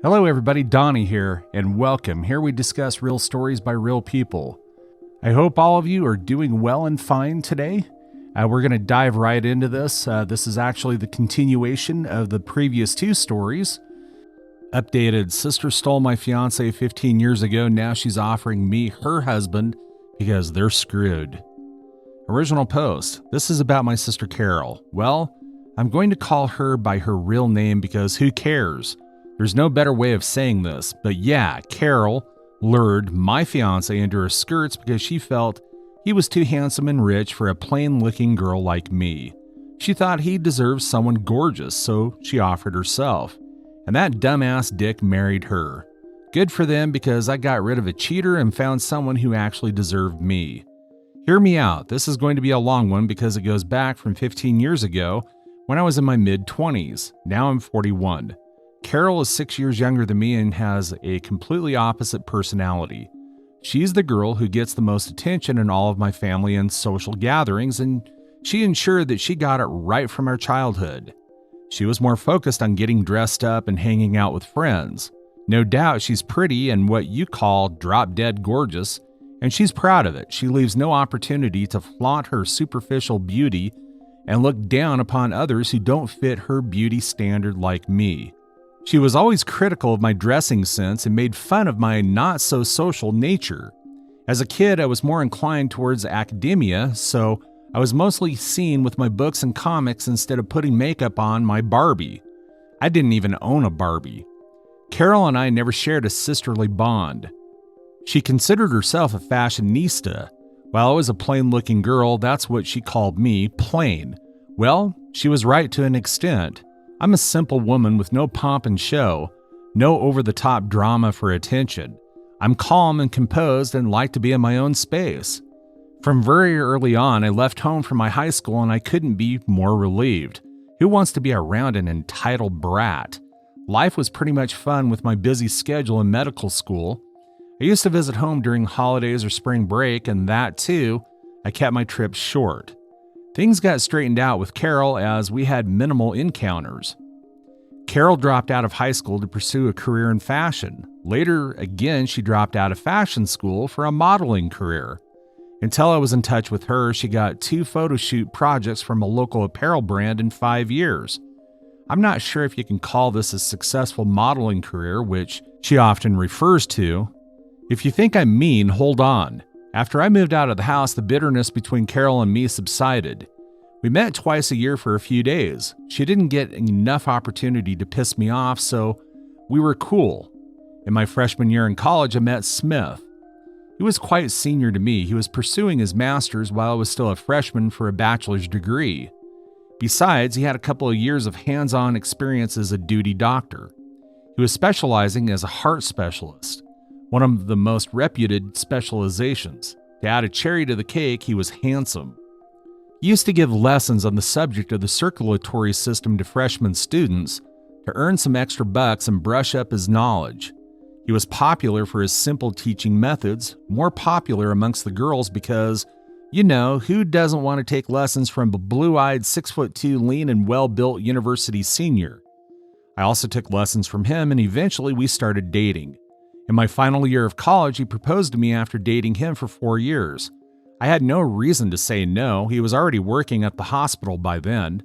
Hello everybody, Donnie here, and welcome. Here we discuss real stories by real people. I hope all of you are doing well and fine today. We're going to dive right into this. This is actually the continuation of the previous two stories. Updated: sister stole my fiance 15 years ago. Now she's offering me her husband because they're screwed. Original post: this is about my sister Carol. Well, I'm going to call her by her real name because who cares? There's no better way of saying this, but yeah, Carol lured my fiance into her skirts because she felt he was too handsome and rich for a plain-looking girl like me. She thought he deserved someone gorgeous, so she offered herself. And that dumbass dick married her. Good for them, because I got rid of a cheater and found someone who actually deserved me. Hear me out. This is going to be a long one because it goes back from 15 years ago when I was in my mid-20s. Now I'm 41. Carol is 6 years younger than me and has a completely opposite personality. She's the girl who gets the most attention in all of my family and social gatherings, and she ensured that she got it right from our childhood. She was more focused on getting dressed up and hanging out with friends. No doubt she's pretty and what you call drop-dead gorgeous, and she's proud of it. She leaves no opportunity to flaunt her superficial beauty and look down upon others who don't fit her beauty standard like me. She was always critical of my dressing sense and made fun of my not-so-social nature. As a kid, I was more inclined towards academia, so I was mostly seen with my books and comics instead of putting makeup on my Barbie. I didn't even own a Barbie. Carol and I never shared a sisterly bond. She considered herself a fashionista. While I was a plain-looking girl, that's what she called me, plain. Well, she was right to an extent. I'm a simple woman with no pomp and show, no over-the-top drama for attention. I'm calm and composed and like to be in my own space. From very early on, I left home from my high school and I couldn't be more relieved. Who wants to be around an entitled brat? Life was pretty much fun with my busy schedule in medical school. I used to visit home during holidays or spring break, and that too, I kept my trips short. Things got straightened out with Carol as we had minimal encounters. Carol dropped out of high school to pursue a career in fashion. Later, again, she dropped out of fashion school for a modeling career. Until I was in touch with her, she got 2 photo shoot projects from a local apparel brand in 5 years. I'm not sure if you can call this a successful modeling career, which she often refers to. If you think I'm mean, hold on. After I moved out of the house, the bitterness between Carol and me subsided. We met twice a year for a few days. She didn't get enough opportunity to piss me off, so we were cool. In my freshman year in college, I met Smith. He was quite senior to me. He was pursuing his master's while I was still a freshman for a bachelor's degree. Besides, he had a couple of years of hands-on experience as a duty doctor. He was specializing as a heart specialist, one of the most reputed specializations. To add a cherry to the cake, he was handsome. He used to give lessons on the subject of the circulatory system to freshman students to earn some extra bucks and brush up his knowledge. He was popular for his simple teaching methods, more popular amongst the girls because, you know, who doesn't want to take lessons from a blue-eyed 6'2" lean and well-built university senior? I also took lessons from him, and eventually we started dating. In my final year of college, he proposed to me after dating him for 4 years. I had no reason to say no. He was already working at the hospital by then.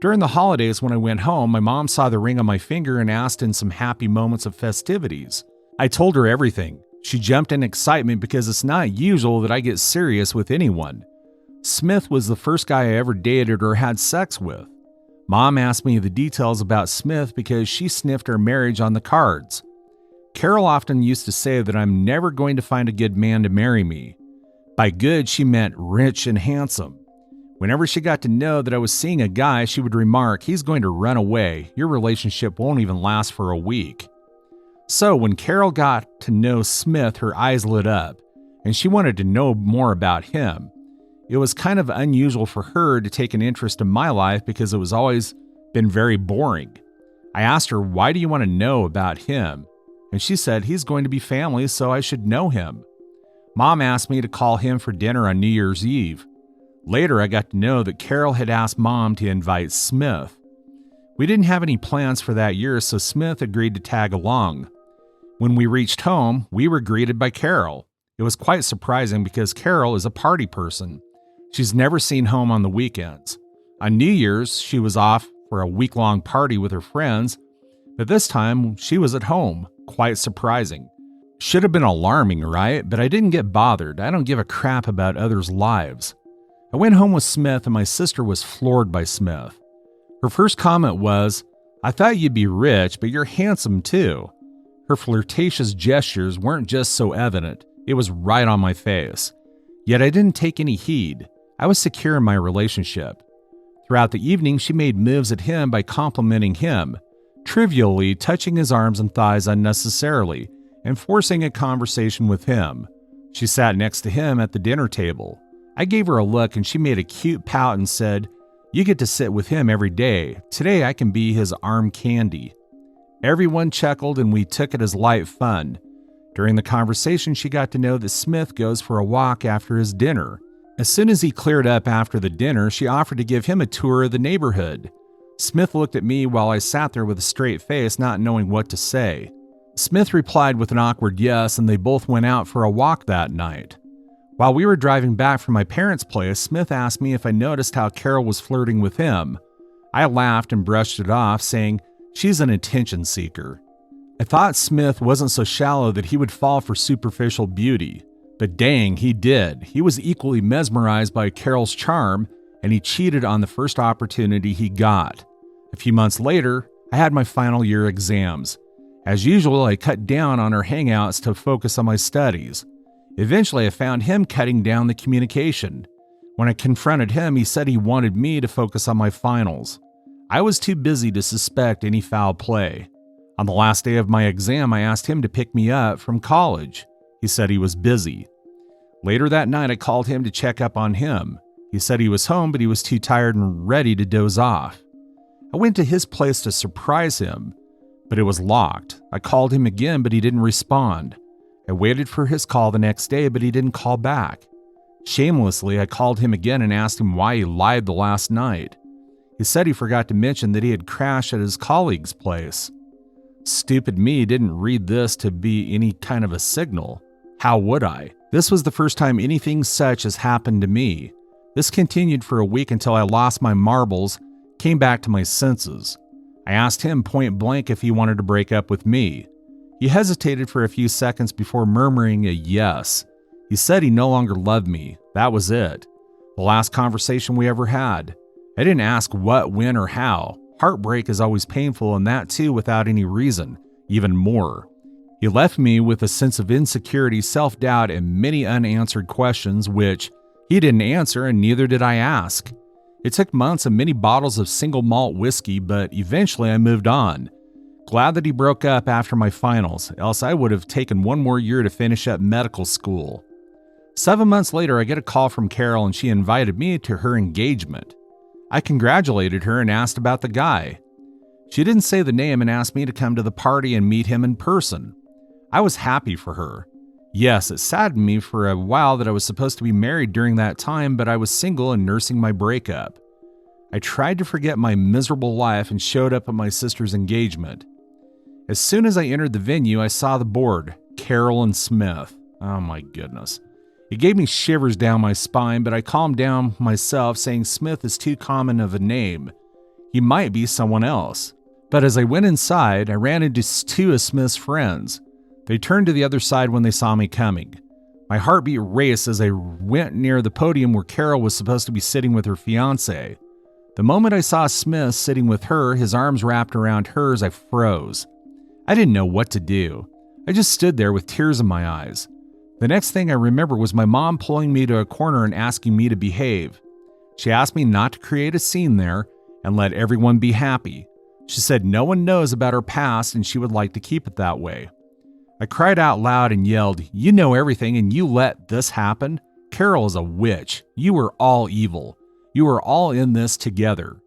During the holidays when I went home, my mom saw the ring on my finger and asked in some happy moments of festivities. I told her everything. She jumped in excitement because it's not usual that I get serious with anyone. Smith was the first guy I ever dated or had sex with. Mom asked me the details about Smith because she sniffed our marriage on the cards. Carol often used to say that I'm never going to find a good man to marry me. By good, she meant rich and handsome. Whenever she got to know that I was seeing a guy, she would remark, "He's going to run away. Your relationship won't even last for a week." So when Carol got to know Smith, her eyes lit up, and she wanted to know more about him. It was kind of unusual for her to take an interest in my life because it was always been very boring. I asked her, "Why do you want to know about him?" And she said, "He's going to be family, so I should know him." Mom asked me to call him for dinner on New Year's Eve. Later, I got to know that Carol had asked Mom to invite Smith. We didn't have any plans for that year, so Smith agreed to tag along. When we reached home, we were greeted by Carol. It was quite surprising because Carol is a party person. She's never seen home on the weekends. On New Year's, she was off for a week-long party with her friends, but this time she was at home. Quite surprising. Should have been alarming, right? But I didn't get bothered. I don't give a crap about others' lives. I went home with Smith and my sister was floored by Smith. Her first comment was, "I thought you'd be rich, but you're handsome too." Her flirtatious gestures weren't just so evident, it was right on my face. Yet I didn't take any heed. I was secure in my relationship. Throughout the evening, she made moves at him by complimenting him, trivially touching his arms and thighs unnecessarily, and forcing a conversation with him. She sat next to him at the dinner table. I gave her a look and she made a cute pout and said, "You get to sit with him every day. Today I can be his arm candy." Everyone chuckled and we took it as light fun. During the conversation, she got to know that Smith goes for a walk after his dinner. As soon as he cleared up after the dinner, she offered to give him a tour of the neighborhood. Smith looked at me while I sat there with a straight face, not knowing what to say. Smith replied with an awkward yes, and they both went out for a walk that night. While we were driving back from my parents' place, Smith asked me if I noticed how Carol was flirting with him. I laughed and brushed it off, saying, "She's an attention seeker." I thought Smith wasn't so shallow that he would fall for superficial beauty. But dang, he did. He was equally mesmerized by Carol's charm, and he cheated on the first opportunity he got. A few months later, I had my final year exams. As usual, I cut down on our hangouts to focus on my studies. Eventually, I found him cutting down the communication. When I confronted him, he said he wanted me to focus on my finals. I was too busy to suspect any foul play. On the last day of my exam, I asked him to pick me up from college. He said he was busy. Later that night, I called him to check up on him. He said he was home, but he was too tired and ready to doze off. I went to his place to surprise him, but it was locked. I called him again, but he didn't respond. I waited for his call the next day, but he didn't call back. Shamelessly, I called him again and asked him why he lied the last night. He said he forgot to mention that he had crashed at his colleague's place. Stupid me didn't read this to be any kind of a signal. How would I? This was the first time anything such has happened to me. This continued for a week until I lost my marbles, came back to my senses. I asked him point blank if he wanted to break up with me. He hesitated for a few seconds before murmuring a yes. He said he no longer loved me. That was it. The last conversation we ever had. I didn't ask what, when, or how. Heartbreak is always painful, and that too without any reason, even more. He left me with a sense of insecurity, self-doubt, and many unanswered questions, which he didn't answer and neither did I ask. It took months and many bottles of single malt whiskey, but eventually I moved on. Glad that he broke up after my finals, else I would have taken one more year to finish up medical school. 7 months later, I get a call from Carol and she invited me to her engagement. I congratulated her and asked about the guy. She didn't say the name and asked me to come to the party and meet him in person. I was happy for her. Yes, it saddened me for a while that I was supposed to be married during that time, but I was single and nursing my breakup. I tried to forget my miserable life and showed up at my sister's engagement. As soon as I entered the venue, I saw the board, Carol and Smith. Oh my goodness. It gave me shivers down my spine, but I calmed down myself, saying Smith is too common of a name. He might be someone else. But as I went inside, I ran into two of Smith's friends. They turned to the other side when they saw me coming. My heartbeat raced as I went near the podium where Carol was supposed to be sitting with her fiance. The moment I saw Smith sitting with her, his arms wrapped around hers, I froze. I didn't know what to do. I just stood there with tears in my eyes. The next thing I remember was my mom pulling me to a corner and asking me to behave. She asked me not to create a scene there and let everyone be happy. She said no one knows about her past and she would like to keep it that way. I cried out loud and yelled, "You know everything and you let this happen? Carol is a witch. You are all evil. You are all in this together."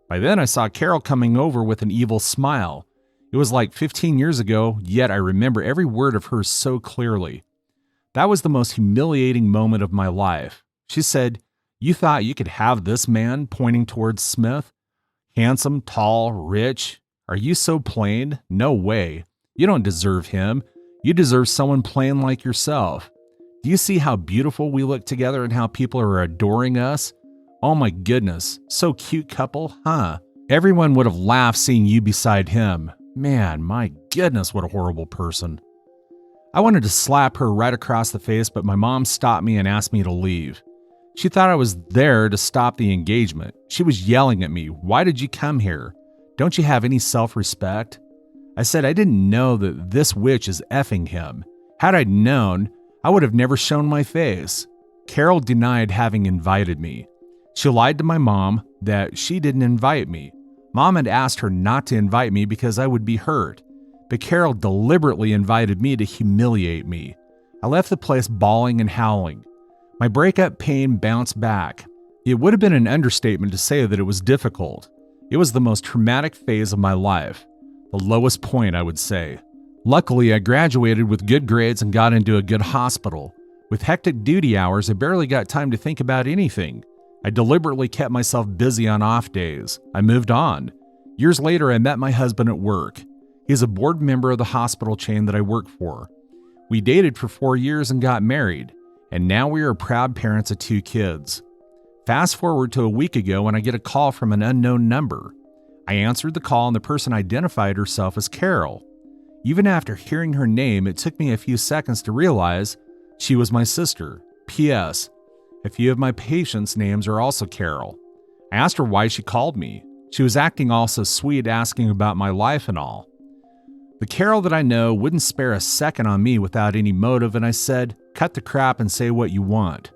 By then I saw Carol coming over with an evil smile. It was like 15 years ago, yet I remember every word of hers so clearly. That was the most humiliating moment of my life. She said, "You thought you could have this man," pointing towards Smith. Handsome, tall, rich. Are you so plain? No way. You don't deserve him. You deserve someone plain like yourself. Do you see how beautiful we look together and how people are adoring us? Oh my goodness, so cute couple, huh? Everyone would have laughed seeing you beside him. Man, my goodness, what a horrible person. I wanted to slap her right across the face, but my mom stopped me and asked me to leave. She thought I was there to stop the engagement. She was yelling at me, "Why did you come here? Don't you have any self-respect?" I said I didn't know that this witch is effing him. Had I known, I would have never shown my face. Carol denied having invited me. She lied to my mom that she didn't invite me. Mom had asked her not to invite me because I would be hurt, but Carol deliberately invited me to humiliate me. I left the place bawling and howling. My breakup pain bounced back. It would have been an understatement to say that it was difficult. It was the most traumatic phase of my life. The lowest point, I would say. Luckily, I graduated with good grades and got into a good hospital. With hectic duty hours, I barely got time to think about anything. I deliberately kept myself busy on off days. I moved on. Years later, I met my husband at work. He's a board member of the hospital chain that I work for. We dated for 4 years and got married, and now we are proud parents of 2 kids. Fast forward to a week ago when I get a call from an unknown number. I answered the call and the person identified herself as Carol. Even after hearing her name, it took me a few seconds to realize she was my sister. P.S. A few of my patients' names are also Carol. I asked her why she called me. She was acting all so sweet, asking about my life and all. The Carol that I know wouldn't spare a second on me without any motive, and I said, "Cut the crap and say what you want."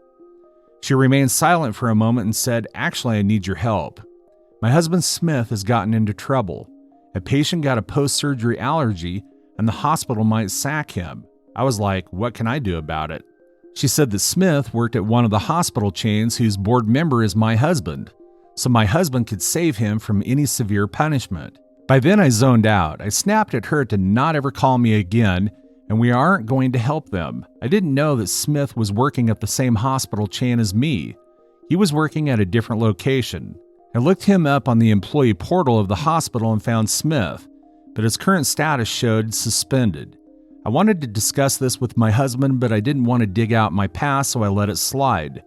She remained silent for a moment and said, "Actually, I need your help. My husband Smith has gotten into trouble. A patient got a post-surgery allergy, and the hospital might sack him." I was like, "What can I do about it?" She said that Smith worked at one of the hospital chains whose board member is my husband, so my husband could save him from any severe punishment. By then I zoned out. I snapped at her to not ever call me again, and we aren't going to help them. I didn't know that Smith was working at the same hospital chain as me. He was working at a different location. I looked him up on the employee portal of the hospital and found Smith, but his current status showed suspended. I wanted to discuss this with my husband, but I didn't want to dig out my past, so I let it slide.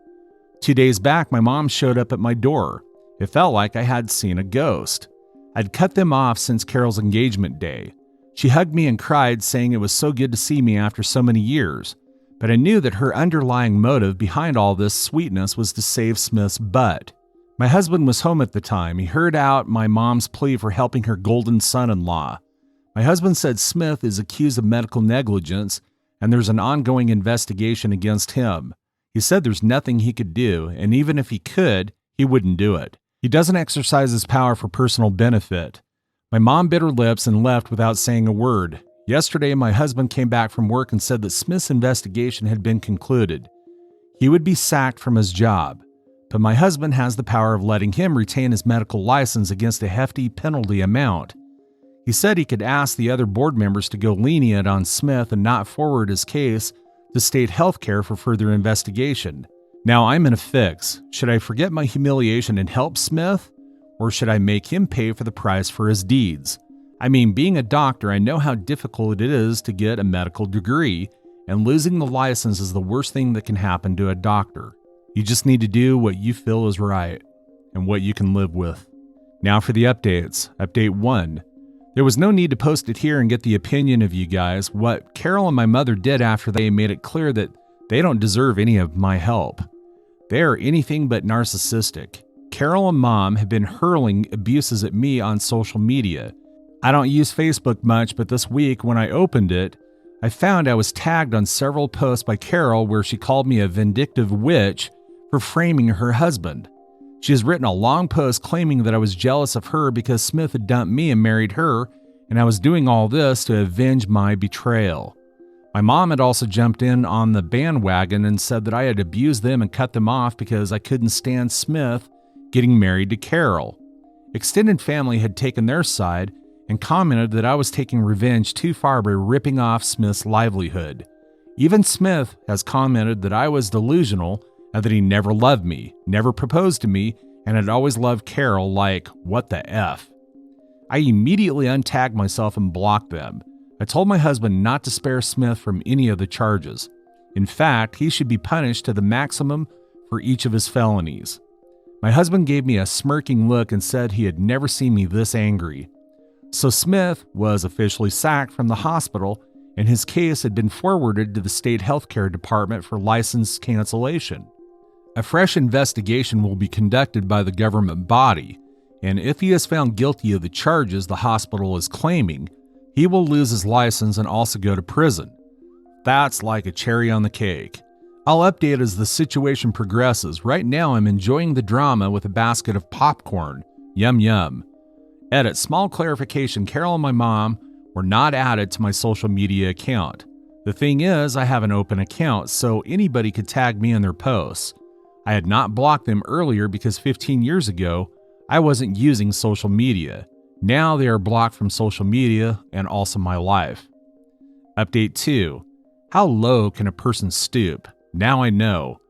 2 days back, my mom showed up at my door. It felt like I had seen a ghost. I'd cut them off since Carol's engagement day. She hugged me and cried, saying it was so good to see me after so many years. But I knew that her underlying motive behind all this sweetness was to save Smith's butt. My husband was home at the time. He heard out my mom's plea for helping her golden son-in-law. My husband said Smith is accused of medical negligence, and there's an ongoing investigation against him. He said there's nothing he could do, and even if he could, he wouldn't do it. He doesn't exercise his power for personal benefit. My mom bit her lips and left without saying a word. Yesterday, my husband came back from work and said that Smith's investigation had been concluded. He would be sacked from his job, but my husband has the power of letting him retain his medical license against a hefty penalty amount. He said he could ask the other board members to go lenient on Smith and not forward his case to state health care for further investigation. Now I'm in a fix. Should I forget my humiliation and help Smith? Or should I make him pay for the price for his deeds? I mean, being a doctor, I know how difficult it is to get a medical degree, and losing the license is the worst thing that can happen to a doctor. You just need to do what you feel is right and what you can live with. Now for the updates. Update 1. There was no need to post it here and get the opinion of you guys. What Carol and my mother did after they made it clear that they don't deserve any of my help. They are anything but narcissistic. Carol and Mom have been hurling abuses at me on social media. I don't use Facebook much, but this week when I opened it, I found I was tagged on several posts by Carol where she called me a vindictive witch for framing her husband. She has written a long post claiming that I was jealous of her because Smith had dumped me and married her, and I was doing all this to avenge my betrayal. My mom had also jumped in on the bandwagon and said that I had abused them and cut them off because I couldn't stand Smith getting married to Carol. Extended family had taken their side and commented that I was taking revenge too far by ripping off Smith's livelihood. Even Smith has commented that I was delusional and that he never loved me, never proposed to me, and I'd always loved Carol like, what the F? I immediately untagged myself and blocked them. I told my husband not to spare Smith from any of the charges. In fact, he should be punished to the maximum for each of his felonies. My husband gave me a smirking look and said he had never seen me this angry. So Smith was officially sacked from the hospital, and his case had been forwarded to the state healthcare department for license cancellation. A fresh investigation will be conducted by the government body, and if he is found guilty of the charges the hospital is claiming, he will lose his license and also go to prison. That's like a cherry on the cake. I'll update as the situation progresses. Right now I'm enjoying the drama with a basket of popcorn. Yum yum. Edit: small clarification, Carol and my mom were not added to my social media account. The thing is, I have an open account, so anybody could tag me in their posts. I had not blocked them earlier because 15 years ago, I wasn't using social media. Now they are blocked from social media and also my life. Update 2. How low can a person stoop? Now I know.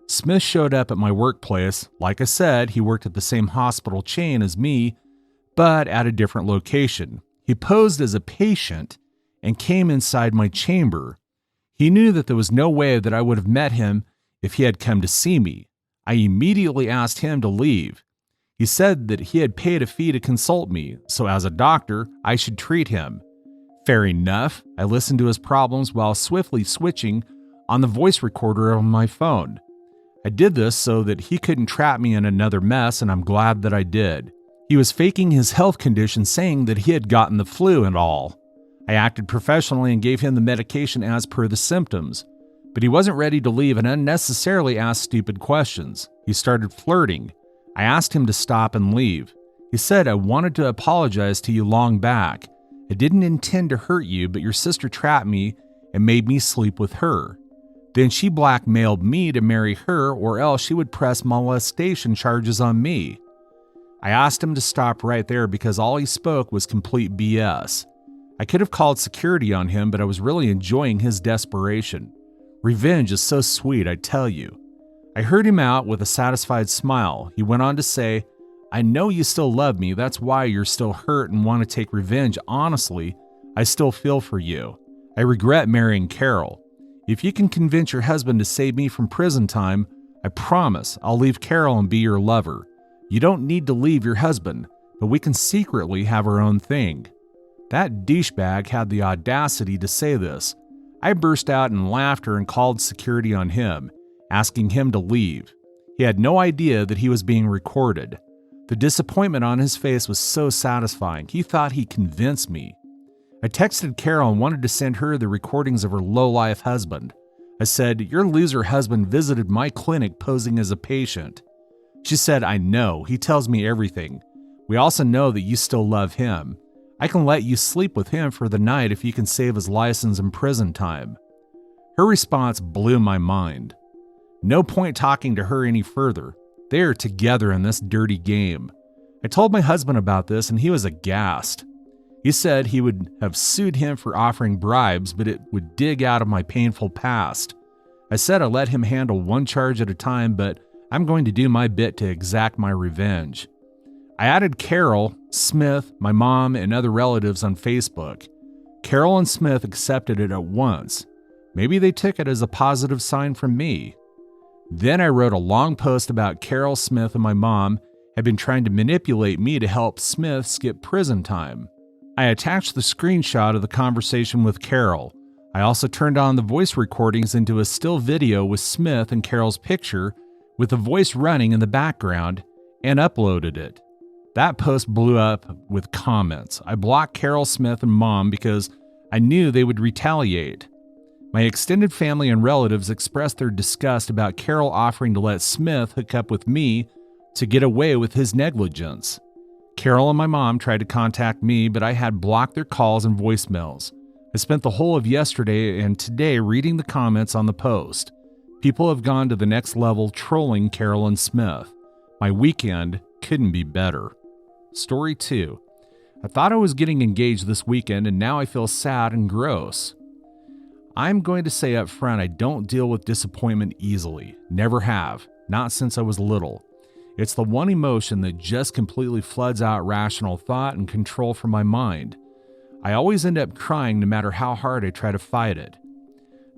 Smith showed up at my workplace. Like I said, he worked at the same hospital chain as me, but at a different location. He posed as a patient and came inside my chamber. He knew that there was no way that I would have met him if he had come to see me. I immediately asked him to leave. He said that he had paid a fee to consult me, so as a doctor, I should treat him. Fair enough. I listened to his problems while swiftly switching on the voice recorder on my phone. I did this so that he couldn't trap me in another mess, and I'm glad that I did. He was faking his health condition, saying that he had gotten the flu and all. I acted professionally and gave him the medication as per the symptoms, but he wasn't ready to leave and unnecessarily asked stupid questions. He started flirting. I asked him to stop and leave. He said, I wanted to apologize to you long back. I didn't intend to hurt you, but your sister trapped me and made me sleep with her. Then she blackmailed me to marry her, or else she would press molestation charges on me. I asked him to stop right there because all he spoke was complete BS. I could have called security on him, but I was really enjoying his desperation. Revenge is so sweet, I tell you. I heard him out with a satisfied smile. He went on to say, I know you still love me, that's why you're still hurt and want to take revenge. Honestly, I still feel for you. I regret marrying Carol. If you can convince your husband to save me from prison time, I promise I'll leave Carol and be your lover. You don't need to leave your husband, but we can secretly have our own thing. That douchebag had the audacity to say this. I burst out in laughter and called security on him, asking him to leave. He had no idea that he was being recorded. The disappointment on his face was so satisfying. He thought he convinced me. I texted Carol and wanted to send her the recordings of her low-life husband. I said, your loser husband visited my clinic posing as a patient. She said, I know, he tells me everything. We also know that you still love him. I can let you sleep with him for the night if you can save his license and prison time. Her response blew my mind. No point talking to her any further. They are together in this dirty game. I told my husband about this and he was aghast. He said he would have sued him for offering bribes, but it would dig out of my painful past. I said I let him handle one charge at a time, but I'm going to do my bit to exact my revenge. I added Carol, Smith, my mom, and other relatives on Facebook. Carol and Smith accepted it at once. Maybe they took it as a positive sign from me. Then I wrote a long post about Carol, Smith, and my mom had been trying to manipulate me to help Smith skip prison time. I attached the screenshot of the conversation with Carol. I also turned on the voice recordings into a still video with Smith and Carol's picture with the voice running in the background and uploaded it. That post blew up with comments. I blocked Carol, Smith, and Mom because I knew they would retaliate. My extended family and relatives expressed their disgust about Carol offering to let Smith hook up with me to get away with his negligence. Carol and my mom tried to contact me, but I had blocked their calls and voicemails. I spent the whole of yesterday and today reading the comments on the post. People have gone to the next level trolling Carol and Smith. My weekend couldn't be better. Story 2. I thought I was getting engaged this weekend and now I feel sad and gross. I'm going to say up front I don't deal with disappointment easily. Never have. Not since I was little. It's the one emotion that just completely floods out rational thought and control from my mind. I always end up crying no matter how hard I try to fight it.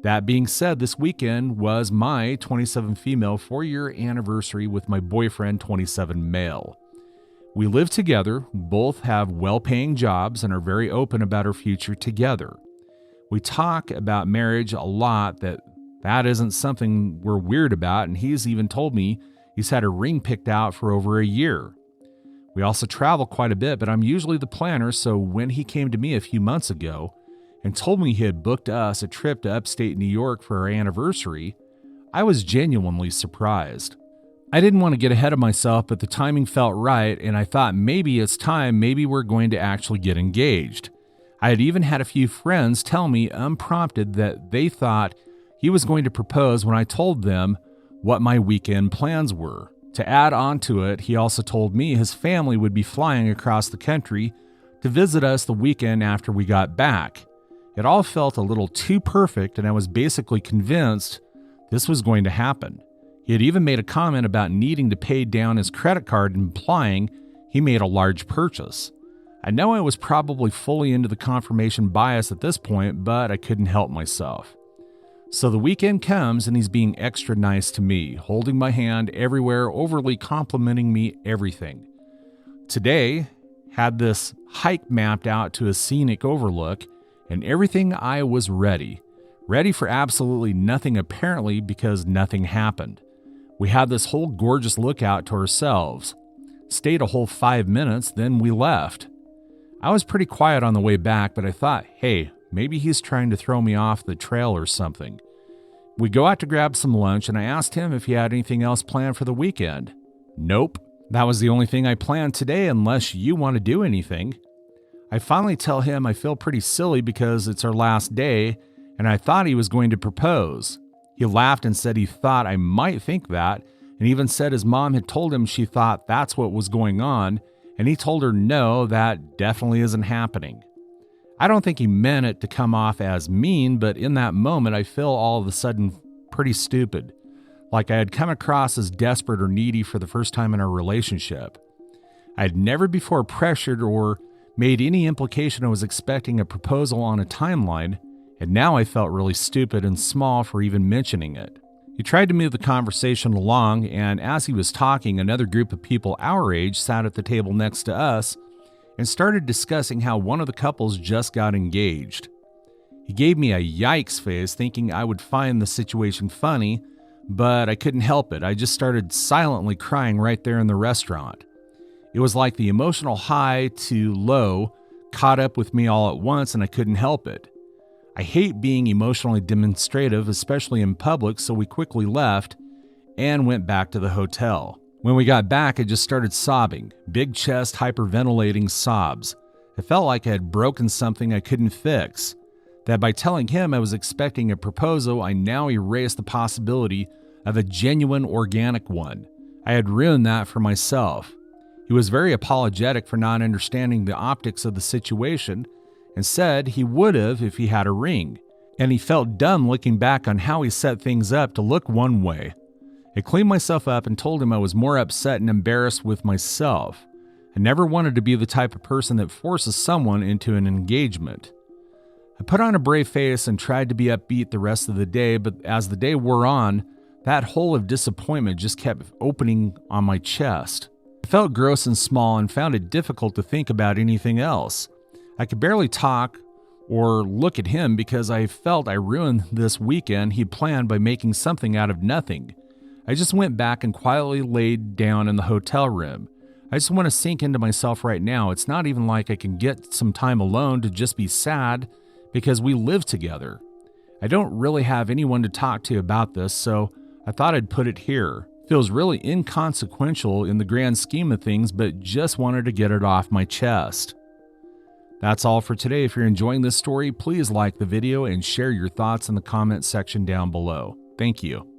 That being said, this weekend was my 27 female 4-year anniversary with my boyfriend 27 male. We live together, both have well-paying jobs, and are very open about our future together. We talk about marriage a lot, that isn't something we're weird about, and he's even told me he's had a ring picked out for over a year. We also travel quite a bit, but I'm usually the planner, so when he came to me a few months ago and told me he had booked us a trip to upstate New York for our anniversary, I was genuinely surprised. I didn't want to get ahead of myself, but the timing felt right, and I thought maybe it's time, maybe we're going to actually get engaged. I had even had a few friends tell me unprompted that they thought he was going to propose when I told them what my weekend plans were. To add on to it, he also told me his family would be flying across the country to visit us the weekend after we got back. It all felt a little too perfect, and I was basically convinced this was going to happen. He had even made a comment about needing to pay down his credit card, implying he made a large purchase. I know I was probably fully into the confirmation bias at this point, but I couldn't help myself. So the weekend comes and he's being extra nice to me, holding my hand everywhere, overly complimenting me everything. Today had this hike mapped out to a scenic overlook, and everything I was ready for absolutely nothing apparently because nothing happened. We had this whole gorgeous lookout to ourselves, stayed a whole 5 minutes, then we left. I was pretty quiet on the way back, but I thought, hey, maybe he's trying to throw me off the trail or something. We go out to grab some lunch, and I asked him if he had anything else planned for the weekend. Nope, that was the only thing I planned today unless you want to do anything. I finally tell him I feel pretty silly because it's our last day, and I thought he was going to propose. He laughed and said he thought I might think that, and even said his mom had told him she thought that's what was going on, and he told her no, that definitely isn't happening. I don't think he meant it to come off as mean, but in that moment I feel all of a sudden pretty stupid, like I had come across as desperate or needy for the first time in our relationship. I had never before pressured or made any implication I was expecting a proposal on a timeline, and now I felt really stupid and small for even mentioning it. He tried to move the conversation along, and as he was talking, another group of people our age sat at the table next to us and started discussing how one of the couples just got engaged. He gave me a yikes face, thinking I would find the situation funny, but I couldn't help it. I just started silently crying right there in the restaurant. It was like the emotional high to low caught up with me all at once, and I couldn't help it. I hate being emotionally demonstrative, especially in public, so we quickly left and went back to the hotel. When we got back, I just started sobbing, big chest, hyperventilating sobs. I felt like I had broken something I couldn't fix. That by telling him I was expecting a proposal, I now erased the possibility of a genuine, organic one. I had ruined that for myself. He was very apologetic for not understanding the optics of the situation and said he would have if he had a ring, and he felt dumb looking back on how he set things up to look one way. I cleaned myself up and told him I was more upset and embarrassed with myself. I never wanted to be the type of person that forces someone into an engagement. I put on a brave face and tried to be upbeat the rest of the day, but as the day wore on, that hole of disappointment just kept opening on my chest. I felt gross and small and found it difficult to think about anything else. I could barely talk or look at him because I felt I ruined this weekend he'd planned by making something out of nothing. I just went back and quietly laid down in the hotel room. I just want to sink into myself right now. It's not even like I can get some time alone to just be sad because we live together. I don't really have anyone to talk to about this, so I thought I'd put it here. Feels really inconsequential in the grand scheme of things, but just wanted to get it off my chest. That's all for today. If you're enjoying this story, please like the video and share your thoughts in the comments section down below. Thank you.